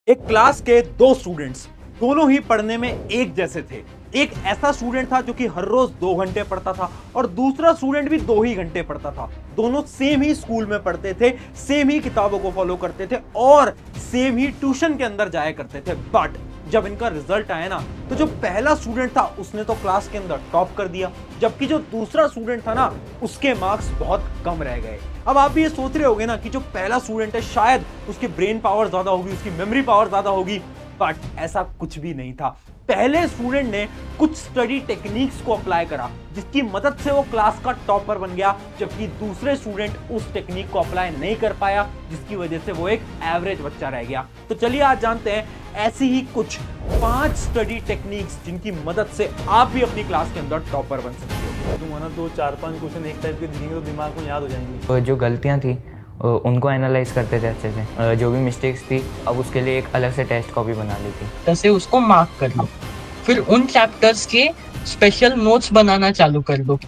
एक क्लास के दो स्टूडेंट्स दोनों ही पढ़ने में एक जैसे थे। एक ऐसा स्टूडेंट था जो कि हर रोज 2 घंटे पढ़ता था और दूसरा स्टूडेंट भी 2 ही घंटे पढ़ता था। दोनों सेम ही स्कूल में पढ़ते थे, सेम ही किताबों को फॉलो करते थे और सेम ही ट्यूशन के अंदर जाया करते थे। बट जब इनका रिजल्ट आया ना, तो जो पहला स्टूडेंट था उसने तो क्लास के अंदर टॉप कर दिया, जबकि जो दूसरा स्टूडेंट था ना, उसके मार्क्स बहुत कम रह गए। अब आप भी ये सोच रहे होंगे ना कि जो पहला स्टूडेंट है शायद उसकी ब्रेन पावर ज्यादा होगी, उसकी मेमोरी पावर ज्यादा होगी, बट ऐसा कुछ भी नहीं था। पहले स्टूडेंट ने कुछ स्टडी टेक्निक्स को अप्लाई करा जिसकी मदद से वो क्लास का टॉपर बन गया, जबकि दूसरे स्टूडेंट उस टेक्निक को अप्लाई नहीं कर पाया, जिसकी वजह से वो एक एवरेज बच्चा रह गया। तो चलिए आज जानते हैं ऐसी ही कुछ 5 स्टडी टेक्निक्स जिनकी मदद से आप भी अपनी क्लास के अंदर टॉपर बन सकते हो। तुम्हारा तो 4-5 क्वेश्चन एक टाइप के दिखेंगे तो दिमाग में याद हो जाएंगे। तो जो गलतियाँ थी उनको एनालाइज करते थे अच्छे से, जो भी मिस्टेक्स थी अब उसके लिए एक अलग से टेस्ट कॉपी बना ली थी। जैसे उसको मार्क कर लो, फिर उन चैप्टर्स के स्पेशल नोट्स बनाना चालू कर दो।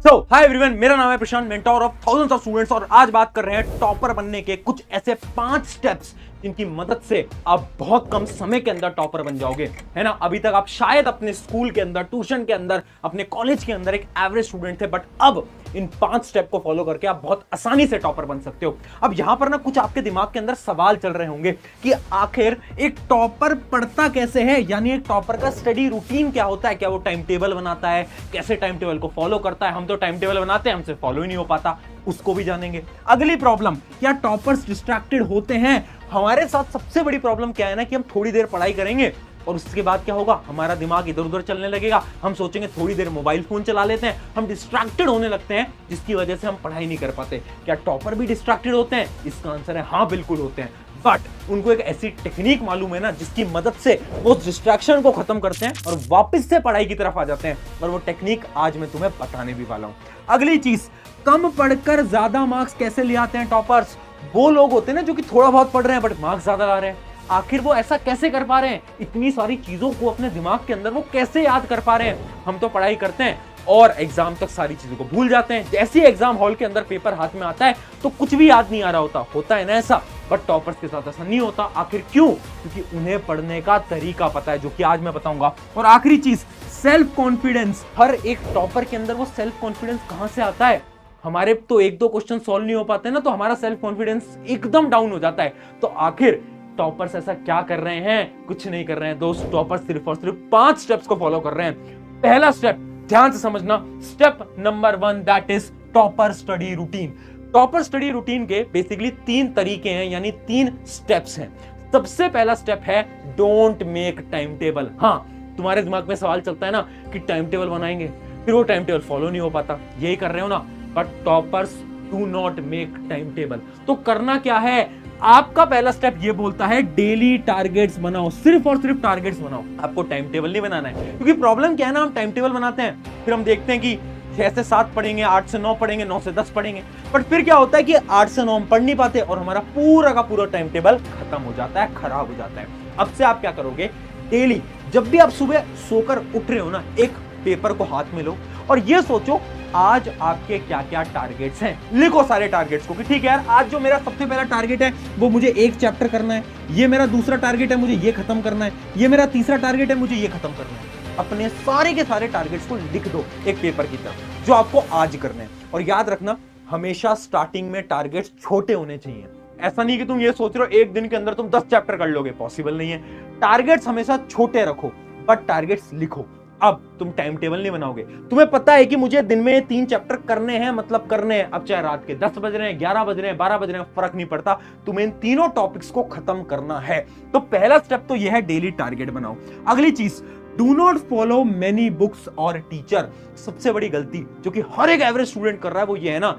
सो हाय एवरीवन, मेरा नाम है Prashant, mentor of thousands of students, और आज बात कर रहे हैं टॉपर बनने के कुछ ऐसे 5 स्टेप्स जिनकी मदद से आप बहुत कम समय के अंदर टॉपर बन जाओगे, है ना। अभी तक आप शायद अपने स्कूल के अंदर, ट्यूशन के अंदर, अपने कॉलेज के अंदर एक एवरेज स्टूडेंट थे, बट अब इन 5 स्टेप को फॉलो करके आप बहुत आसानी से टॉपर बन सकते हो। अब यहां पर ना कुछ आपके दिमाग के अंदर सवाल चल रहे होंगे कि आखिर एक टॉपर पढ़ता कैसे है, यानी एक टॉपर का स्टडी रूटीन क्या होता है, क्या वो टाइम टेबल बनाता है, कैसे टाइम टेबल को फॉलो करता है। हम तो टाइम टेबल बनाते हैं, हमसे फॉलो ही नहीं हो पाता, उसको भी जानेंगे। अगली प्रॉब्लम, क्या टॉपर्स डिस्ट्रैक्टेड होते हैं। हमारे साथ सबसे बड़ी प्रॉब्लम क्या है ना कि हम थोड़ी देर पढ़ाई करेंगे और उसके बाद क्या होगा, हमारा दिमाग इधर उधर चलने लगेगा। हम सोचेंगे थोड़ी देर मोबाइल फोन चला लेते हैं, हम डिस्ट्रैक्टेड होने लगते हैं, जिसकी वजह से हम पढ़ाई नहीं कर पाते। क्या टॉपर भी डिस्ट्रैक्टेड होते हैं? इसका आंसर है हाँ, बिल्कुल होते हैं। बट उनको एक ऐसी टेक्निक मालूम है ना जिसकी मदद से वो डिस्ट्रैक्शन को खत्म करते हैं और वापस से पढ़ाई की तरफ आ जाते हैं, और वो टेक्निक आज मैं तुम्हें बताने भी वाला हूं। अगली चीज, कम पढ़कर ज्यादा मार्क्स कैसे ले आते हैं टॉपर्स। वो लोग होते हैं ना जो कि थोड़ा बहुत पढ़ रहे हैं बट मार्क्स ज्यादा ला रहे हैं। आखिर वो ऐसा कैसे कर पा रहे हैं? इतनी सारी चीजों को अपने दिमाग के अंदर वो कैसे याद कर पा रहे हैं? हम तो पढ़ाई करते हैं और एग्जाम तक सारी चीजों को भूल जाते हैं। जैसे ही एग्जाम हॉल के अंदर पेपर हाथ में आता है तो कुछ भी याद नहीं आ रहा होता है ना ऐसा। बट टॉपर्स के साथ ऐसा नहीं होता। आखिर क्यों? क्योंकि उन्हें पढ़ने का तरीका पता है, जो कि आज मैं बताऊंगा। और आखिरी चीज, सेल्फ कॉन्फिडेंस। हर एक टॉपर के अंदर वो सेल्फ कॉन्फिडेंस कहां से आता है? हमारे तो 1-2 क्वेश्चन सॉल्व नहीं हो पाते ना, तो हमारा सेल्फ कॉन्फिडेंस एकदम डाउन हो जाता है। तो आखिर टॉपर्स ऐसा क्या कर रहे हैं? कुछ नहीं कर रहे हैं दोस्त। टॉपर्स सिर्फ और सिर्फ 5 स्टेप्स को फॉलो कर रहे हैं। पहला स्टेप ध्यान से समझना, step number 1, that is topper study routine. Topper study routine के बेसिकली 3 तरीके हैं, यानी 3 स्टेप्स हैं। सबसे पहला स्टेप है डोंट मेक टाइम टेबल। हाँ, तुम्हारे दिमाग में सवाल चलता है ना कि टाइम टेबल बनाएंगे, फिर वो टाइम टेबल फॉलो नहीं हो पाता, यही कर रहे हो ना। But toppers do not make time table. तो करना क्या है? आपका पहला स्टेप ये बोलता है डेली टारगेट्स बनाओ, सिर्फ और सिर्फ टारगेट्स बनाओ। आपको टाइम टेबल नहीं बनाना है, क्योंकि प्रॉब्लम क्या है ना, हम टाइम टेबल बनाते हैं, फिर हम देखते हैं कि 6 से 7 पढ़ेंगे, 8 से 9 पढ़ेंगे, 9 से 10 पढ़ेंगे, बट फिर क्या होता है कि 8 से 9 हम पढ़ नहीं पाते और हमारा पूरा का पूरा टाइम टेबल खत्म हो जाता है, खराब हो जाता है। अब से आप क्या करोगे, डेली जब भी आप सुबह सोकर उठ रहे हो ना, एक पेपर को हाथ में लो और ये सोचो आज आपके क्या क्या टारगेट्स हैं। लिखो सारे टारगेट्स को कि ठीक है यार, आज जो मेरा सबसे पहला टारगेट है वो मुझे एक चैप्टर करना है, ये मेरा दूसरा टारगेट है, मुझे ये खत्म करना है, ये मेरा तीसरा टारगेट है, मुझे ये खत्म करना है। अपने सारे के सारे टारगेट्स को लिख दो एक पेपर की तरफ, जो आपको आज करने हैं। और याद रखना, हमेशा स्टार्टिंग में टारगेट्स छोटे होने चाहिए। ऐसा नहीं कि तुम ये सोच रहे हो एक दिन के अंदर तुम 10 चैप्टर कर लोगे, पॉसिबल नहीं है। टारगेट्स हमेशा छोटे रखो, बट टारगेट्स लिखो। अब तुम टाइम टेबल नहीं बनाओगे, तुम्हें पता है कि मुझे दिन में 3 चैप्टर करने हैं, मतलब करने हैं। अब चाहे रात के 10 बज रहे हैं, 11 बज रहे हैं, 12 बज रहे हैं, फर्क नहीं पड़ता, तुम्हें इन तीनों टॉपिक्स को खत्म करना है। तो पहला स्टेप तो यह है डेली टारगेट बनाओ। अगली चीज, do not follow many books और टीचर। सबसे बड़ी गलती जो कि हर एक एवरेज स्टूडेंट कर रहा है वो ये है ना,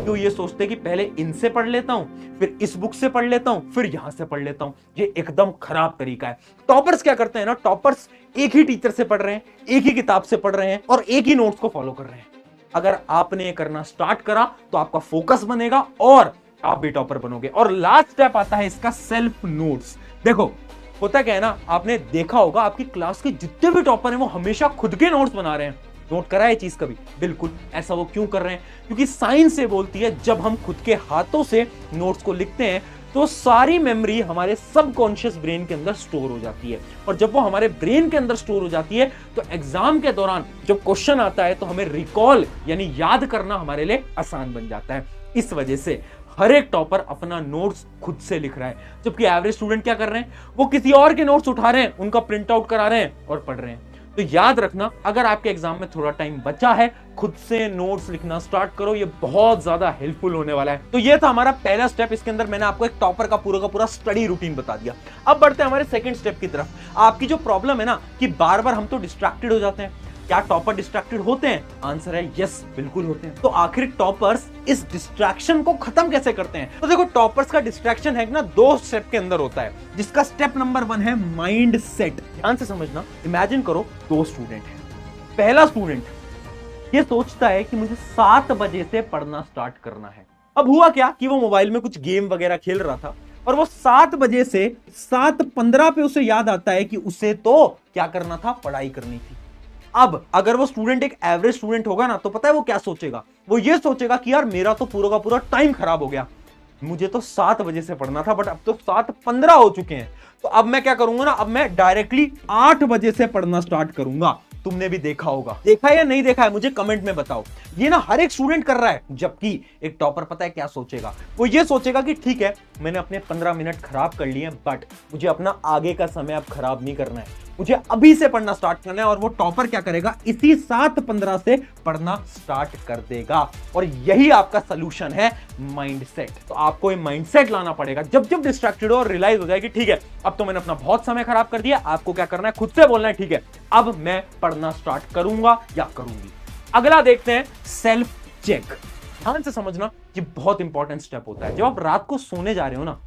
तो ये सोचते हैं कि पहले इनसे पढ़ लेता हूं, फिर इस बुक से पढ़ लेता हूं, फिर यहां से पढ़ लेता हूं। ये एकदम खराब तरीका है। टॉपर्स क्या करते हैं ना, टॉपर्स एक ही टीचर से पढ़ रहे हैं, एक ही किताब से पढ़ रहे हैं और एक ही नोट्स को फॉलो कर रहे हैं। अगर आपने ये करना स्टार्ट करा तो आपका फोकस बनेगा और आप भी टॉपर बनोगे। और लास्ट स्टेप आता है इसका, सेल्फ नोट्स। देखो होता क्या है ना, आपने देखा होगा आपकी क्लास के जितने भी टॉपर हैं वो हमेशा खुद के नोट्स बना रहे हैं। नोट करा है चीज कभी? बिल्कुल। ऐसा वो क्यों कर रहे हैं? क्योंकि साइंस से बोलती है जब हम खुद के हाथों से नोट्स को लिखते हैं तो सारी मेमोरी हमारे सबकॉन्शियस ब्रेन के अंदर स्टोर हो जाती है, और जब वो हमारे ब्रेन के अंदर स्टोर हो जाती है तो एग्जाम के दौरान जब क्वेश्चन आता है तो हमें रिकॉल यानी याद करना हमारे लिए आसान बन जाता है। इस वजह से हर एक टॉपर अपना नोट्स खुद से लिख रहा है, जबकि एवरेज स्टूडेंट क्या कर रहे हैं, वो किसी और के नोट्स उठा रहे हैं, उनका प्रिंट आउट करा रहे हैं और पढ़ रहे हैं। तो याद रखना, अगर आपके एग्जाम में थोड़ा टाइम बचा है, खुद से नोट्स लिखना स्टार्ट करो, ये बहुत ज्यादा हेल्पफुल होने वाला है। तो ये था हमारा पहला स्टेप, इसके अंदर मैंने आपको एक टॉपर का पूरा स्टडी रूटीन बता दिया। अब बढ़ते हैं हमारे सेकंड स्टेप की तरफ। आपकी जो प्रॉब्लम है ना कि बार बार हम तो डिस्ट्रैक्टेड हो जाते हैं, क्या टॉपर डिस्ट्रैक्टेड होते हैं? आंसर है यस, बिल्कुल होते हैं। तो आखिर टॉपर्स इस डिस्ट्रैक्शन को खत्म कैसे करते हैं? तो देखो, टॉपर्स का डिस्ट्रैक्शन है ना 2 स्टेप के अंदर होता है, जिसका स्टेप नंबर 1 है माइंड सेट। ध्यान से समझना, इमेजिन करो 2 स्टूडेंट हैं। पहला स्टूडेंट ये सोचता है कि मुझे 7 बजे से पढ़ना स्टार्ट करना है। अब हुआ क्या कि वो मोबाइल में कुछ गेम वगैरह खेल रहा था, और वो 7 बजे से 7:15 पे उसे याद आता है कि उसे तो क्या करना था, पढ़ाई करनी थी। अब अगर वो स्टूडेंट एक एवरेज स्टूडेंट होगा ना, तो पता है वो क्या सोचेगा? वो ये सोचेगा कि यार मेरा तो पूरा का पूरा टाइम खराब हो गया, मुझे तो 7 बजे से पढ़ना था, बट अब तो 7:15 हो चुके हैं, तो अब मैं क्या करूंगा ना, अब मैं डायरेक्टली 8 बजे से पढ़ना स्टार्ट करूंगा। तुमने भी देखा होगा, देखा है या नहीं देखा है मुझे कमेंट में बताओ। ये ना हर एक स्टूडेंट कर रहा है, जबकि एक टॉपर पता है क्या सोचेगा? वो ये सोचेगा कि ठीक है, मैंने अपने 15 मिनट खराब कर लिए, बट मुझे अपना आगे का समय अब खराब नहीं करना है, मुझे अभी से पढ़ना स्टार्ट करना है। और वो टॉपर क्या करेगा, इसी 7:15 से पढ़ना स्टार्ट कर देगा। और यही आपका सोल्यूशन है, माइंडसेट। तो आपको ये माइंडसेट लाना पड़ेगा। जब जब डिस्ट्रैक्टेड हो और रियलाइज हो जाए कि ठीक है, अब तो मैंने अपना बहुत समय खराब कर दिया, आपको क्या करना है, खुद से बोलना है ठीक है, अब मैं पढ़ना स्टार्ट करूंगा या करूंगी। अगला देखते हैं, सेल्फ चेक। ध्यान से समझना, ये बहुत इंपॉर्टेंट स्टेप होता है। जब आप रात को सोने जा रहे हो ना,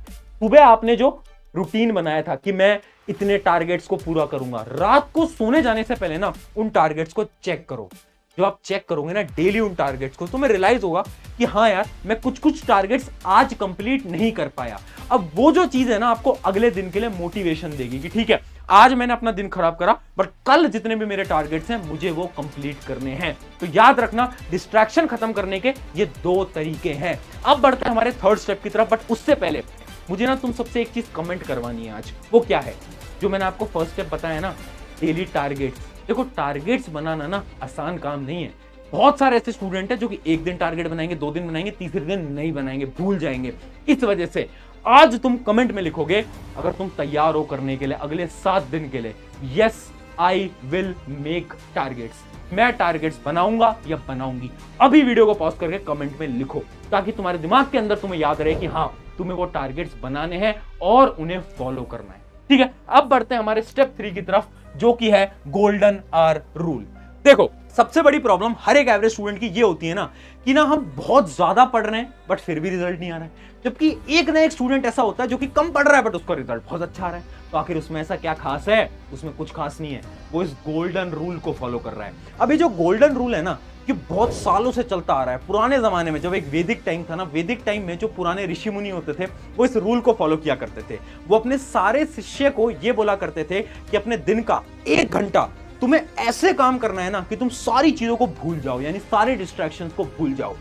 सुबह आपने जो रूटीन बनाया था कि मैं इतने टारगेट्स को पूरा करूंगा, रात को सोने जाने से पहले ना उन टारगेट्स को चेक करो। जब आप चेक करोगे ना डेली उन टारगेट्स को, तो तुम्हें रियलाइज होगा कि हाँ यार, मैं कुछ टारगेट्स आज कंप्लीट नहीं कर पाया। अब वो जो चीज है ना, आपको अगले दिन के लिए मोटिवेशन देगी कि ठीक है, आज मैंने अपना दिन खराब करा, बट कल जितने भी मेरे टारगेट्स हैं मुझे वो कंप्लीट करने हैं। तो याद रखना, डिस्ट्रैक्शन खत्म करने के ये 2 तरीके हैं। अब बढ़ते हैं हमारे थर्ड स्टेप की तरफ, बट उससे पहले मुझे ना तुम सबसे एक चीज कमेंट करवानी है आज। वो क्या है? जो मैंने आपको फर्स्ट स्टेप बताया ना, डेली टारगेट्स। देखो, टारगेट्स बनाना ना आसान काम नहीं है। बहुत सारे ऐसे स्टूडेंट हैं जो कि एक दिन टारगेट बनाएंगे, 2 दिन बनाएंगे, तीसरे दिन नहीं बनाएंगे, भूल जाएंगे। इस वजह से आज तुम कमेंट में लिखोगे, अगर तुम तैयार हो करने के लिए अगले 7 दिन के लिए, yes I will make targets, मैं टारगेट्स बनाऊंगा या बनाऊंगी। अभी वीडियो को पॉज करके कमेंट में लिखो, ताकि तुम्हारे दिमाग के अंदर तुम्हें याद रहे कि हाँ, तुम्हें वो टारगेट्स बनाने हैं और उन्हें फॉलो करना है। ठीक है, अब बढ़ते हैं हमारे स्टेप 3 की तरफ, जो कि है गोल्डन आवर रूल। देखो, सबसे बड़ी प्रॉब्लम हर एक एवरेज स्टूडेंट की ये होती है ना कि ना हम बहुत ज्यादा पढ़ रहे हैं बट फिर भी रिजल्ट नहीं आ रहा है, जबकि एक ना एक स्टूडेंट ऐसा होता है जो कि कम पढ़ रहा है बट उसका रिजल्ट बहुत अच्छा आ रहा है। तो आखिर उसमें ऐसा क्या खास है? उसमें कुछ खास नहीं है, वो इस गोल्डन रूल को फॉलो कर रहा है। अभी जो गोल्डन रूल है ना, ये बहुत सालों से चलता आ रहा है। पुराने जमाने में जब एक वैदिक टाइम था ना, वैदिक टाइम में जो पुराने ऋषि मुनि होते थे, वो इस रूल को फॉलो किया करते थे। वो अपने सारे शिष्य को ये बोला करते थे कि अपने दिन का 1 घंटा तुम्हें ऐसे काम करना है ना कि तुम सारी चीजों को भूल जाओ, यानी सारे डिस्ट्रैक्शंस को भूल जाओ।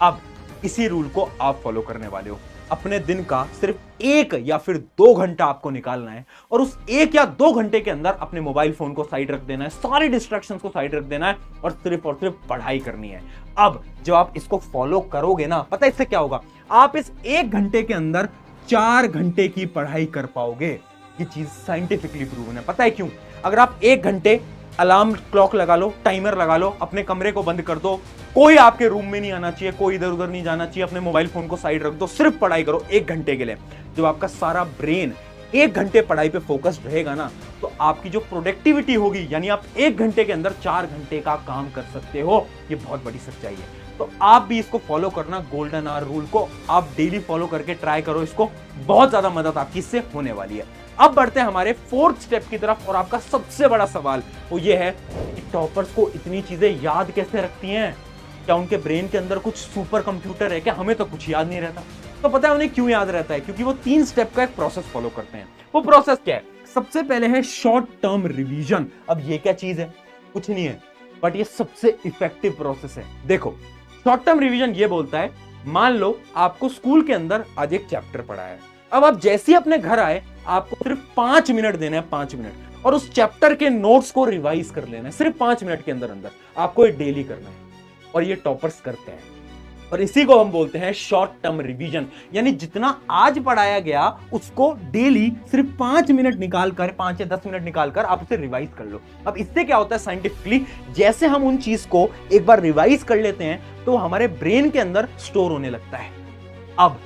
अब इसी रूल को आप फॉलो करने वाले हो। अपने दिन का सिर्फ 1 या फिर 2 घंटा आपको निकालना है, और उस 1 या 2 घंटे के अंदर अपने मोबाइल फोन को साइड रख देना है, सारे डिस्ट्रैक्शंस को साइड रख देना है, और सिर्फ पढ़ाई करनी है। अब जब आप इसको फॉलो करोगे ना, पता है इससे क्या होगा? आप इस 1 घंटे के अंदर 4 घंटे की पढ़ाई कर पाओगे। ये चीज साइंटिफिकली प्रूवन है। पता है क्यों? अगर आप 1 घंटे अलार्म क्लॉक लगा लो, टाइमर लगा लो, अपने कमरे को बंद कर दो, कोई आपके रूम में नहीं आना चाहिए, कोई इधर उधर नहीं जाना चाहिए, अपने मोबाइल फोन को साइड रख दो, सिर्फ पढ़ाई करो 1 घंटे के लिए। जब आपका सारा ब्रेन 1 घंटे पढ़ाई पे फोकस्ड रहेगा ना, तो आपकी जो प्रोडक्टिविटी होगी, यानी आप 1 घंटे के अंदर 4 घंटे का काम कर सकते हो। ये बहुत बड़ी सच्चाई है। तो आप भी इसको फॉलो करना, गोल्डन आवर रूल को आप डेली फॉलो करके ट्राई करो इसको, बहुत ज्यादा मदद आपकी इससे होने वाली है। अब बढ़ते हैं हमारे 4th स्टेप की तरफ, और आपका सबसे बड़ा सवाल वो ये है कि टॉपर्स को इतनी चीजें याद कैसे रखती हैं? क्या उनके ब्रेन के अंदर कुछ सुपर कंप्यूटर है क्या? हमें तो कुछ याद नहीं रहता। तो पता है उन्हें क्यों याद रहता है? क्योंकि वो 3 स्टेप का एक प्रोसेस फॉलो करते हैं। वो प्रोसेस क्या है? सबसे पहले है शॉर्ट टर्म रिवीजन। अब ये क्या चीज है? कुछ नहीं है, बट ये सबसे इफेक्टिव प्रोसेस है। देखो, शॉर्ट टर्म रिवीजन ये बोलता है, मान लो आपको स्कूल के अंदर आज एक चैप्टर पढ़ा है, अब आप जैसे ही अपने घर आए, आपको सिर्फ 5 मिनट देना है, 5 मिनट, और उस चैप्टर के नोट्स को रिवाइज कर लेना है सिर्फ 5 मिनट के अंदर अंदर। आपको ये डेली करना है और ये टॉपर्स करते हैं। और इसी को हम बोलते हैं शॉर्ट टर्म रिवीजन, यानी जितना आज पढ़ाया गया उसको डेली सिर्फ 5 मिनट निकालकर, 5 या 10 मिनट निकालकर आप उसे रिवाइज कर लो। अब इससे क्या होता है साइंटिफिकली, जैसे हम उन चीज को एक बार रिवाइज कर लेते हैं तो हमारे ब्रेन के अंदर स्टोर होने लगता है। अब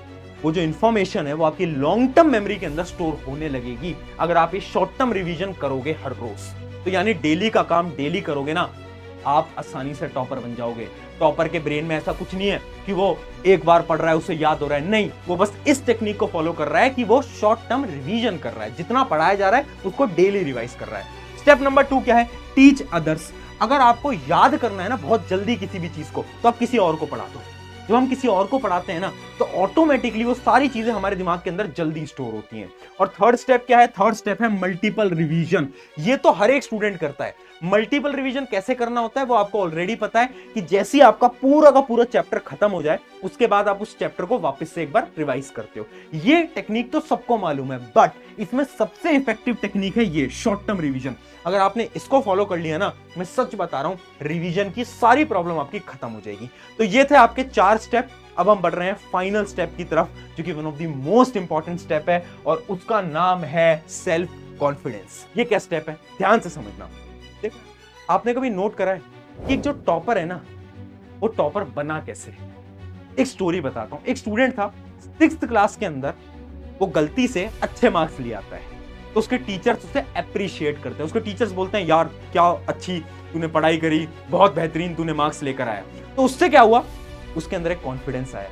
वो जो इंफॉर्मेशन है वो आपकी लॉन्ग टर्म मेमोरी के अंदर स्टोर होने लगेगी अगर आप ये शॉर्ट टर्म रिवीजन करोगे हर रोज। तो यानी डेली का काम डेली करोगे ना, आप आसानी से टॉपर बन जाओगे। टॉपर के ब्रेन में ऐसा कुछ नहीं है कि वो एक बार पढ़ रहा है उसे याद हो रहा है, नहीं, वो बस इस टेक्निक को फॉलो कर रहा है कि वो शॉर्ट टर्म रिवीजन कर रहा है। जितना पढ़ाया जा रहा है उसको डेली रिवाइज कर रहा है। स्टेप नंबर 2 क्या है? Teach others. अगर आपको याद करना है ना बहुत जल्दी किसी भी चीज को, तो आप किसी और को पढ़ा दो। जब हम किसी और को पढ़ाते हैं ना तो ऑटोमेटिकली वो सारी चीजें हमारे दिमाग के अंदर जल्दी स्टोर होती हैं। और थर्ड स्टेप क्या है? थर्ड स्टेप है मल्टीपल रिवीजन। ये तो हर एक स्टूडेंट करता है। मल्टीपल रिवीजन कैसे करना होता है वो आपको ऑलरेडी पता है कि जैसे ही आपका पूरा का पूरा चैप्टर खत्म हो जाए उसके बाद आप उस चैप्टर को वापस से एक बार रिवाइज करते हो। ये टेक्निक तो सबको मालूम है, बट इसमें सबसे इफेक्टिव टेक्निक है ये शॉर्ट टर्म रिवीजन। अगर आपने इसको फॉलो कर लिया ना, मैं सच बता रहा हूं, रिवीजन की सारी प्रॉब्लम आपकी खत्म हो जाएगी। तो ये थे आपके 4 स्टेप। अब हम बढ़ रहे हैं फाइनल स्टेप की तरफ, जो कि one of the most important step है और उसका नाम है सेल्फ कॉन्फिडेंस। ये क्या स्टेप है? ध्यान से समझना। देखो, आपने कभी नोट करा है कि एक जो टॉपर है ना, वो टॉपर बना कैसे? एक स्टोरी बताता हूं। एक स्टूडेंट था 6th क्लास के अंदर, वो गलती से अच्छे मार्क्स ले आता है तो उसके टीचर्स उसे अप्रिशिएट करते हैं। उसके टीचर्स बोलते हैं, यार क्या अच्छी तूने पढ़ाई करी, बहुत बेहतरीन तूने मार्क्स लेकर आया। तो उससे क्या हुआ? उसके अंदर एक कॉन्फिडेंस आया।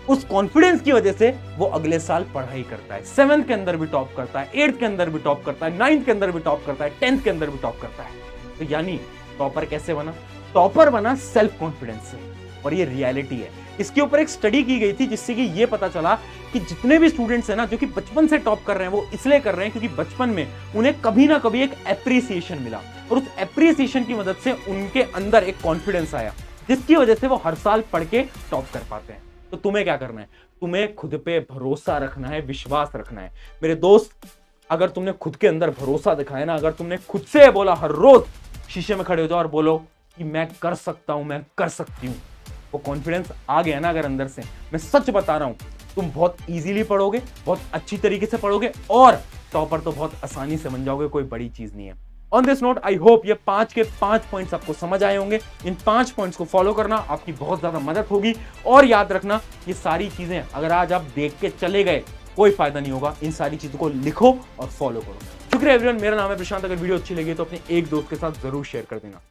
उस कॉन्फिडेंस की वजह से वो अगले साल पढ़ाई करता है। 7th के अंदर भी टॉप करता है, 8th के अंदर भी टॉप करता है, 9th के अंदर भी टॉप करता है, 10th के अंदर भी टॉप करता है। तो यानी टॉपर कैसे बना? टॉपर बना सेल्फ कॉन्फिडेंस से। और ये रियलिटी है। इसके ऊपर एक स्टडी की गई थी जिससे कि ये पता चला कि जितने भी स्टूडेंट्स हैं ना जो कि बचपन से टॉप कर रहे हैं, वो इसलिए कर रहे हैं क्योंकि बचपन में उन्हें कभी ना कभी एक एप्रिसिएशन मिला और उस एप्रिसिएशन की मदद से उनके अंदर एक कॉन्फिडेंस आया, जिसकी वजह से वो हर साल पढ़ के टॉप कर पाते हैं। तो तुम्हें क्या करना है? तुम्हें खुद पे भरोसा रखना है, विश्वास रखना है। मेरे दोस्त, अगर तुमने खुद के अंदर भरोसा दिखाया ना, अगर तुमने खुद से बोला, हर रोज शीशे में खड़े हो जाओ और बोलो कि मैं कर सकता हूं, मैं कर सकती हूं, वो कॉन्फिडेंस आ गया ना अगर अंदर से, मैं सच बता रहा हूं, तुम बहुत इजीली पढ़ोगे, बहुत अच्छी तरीके से पढ़ोगे और टॉपर तो बहुत आसानी से बन जाओगे। कोई बड़ी चीज नहीं है। On this note, I hope ये 5 के 5 पॉइंट्स आपको समझ आए होंगे। इन 5 पॉइंट्स को फॉलो करना आपकी बहुत ज्यादा मदद होगी। और याद रखना, ये सारी चीजें अगर आज आप देख के चले गए कोई फायदा नहीं होगा। इन सारी चीजों को लिखो और फॉलो करो। शुक्रिया एवरीवन, मेरा नाम है प्रशांत। अगर वीडियो अच्छी लगी तो अपने एक दोस्त के साथ जरूर शेयर कर देना।